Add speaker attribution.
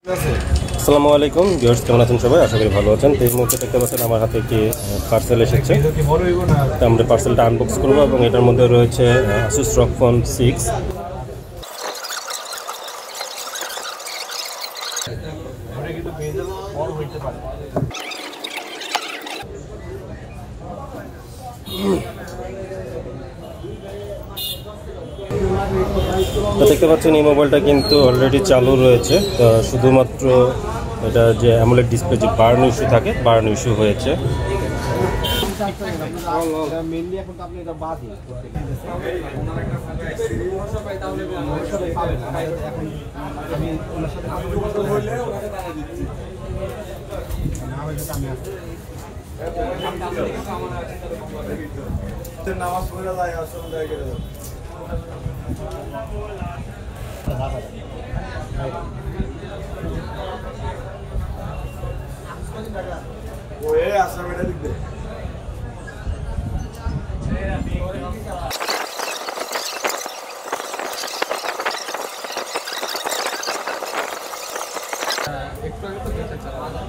Speaker 1: আসসালামু আলাইকুম ভিউয়ার্স, কেমন আছেন সবাই? আশা করি ভালো আছেন। তো এই মুহূর্তে দেখতে পাচ্ছেন আমার হাতে একটি পার্সেল এসেছে। তো আমরা পার্সেলটা আনবক্স করবো এবং এটার মধ্যে রয়েছে Asus ROG Phone 6। তো দেখতে পাচ্ছেন এই মোবাইলটা কিন্তু অলরেডি চালু রয়েছে। তো শুধুমাত্র এটা যে অ্যামোলেড ডিসপ্লে যে বার্ন ইস্যু থাকে, বার্ন ইস্যু হয়েছে।
Speaker 2: নামাজ পড়ে যায় আসলে ওয়ে আসলে মেডা লিখবে একটু আগে তো দেখতে চালা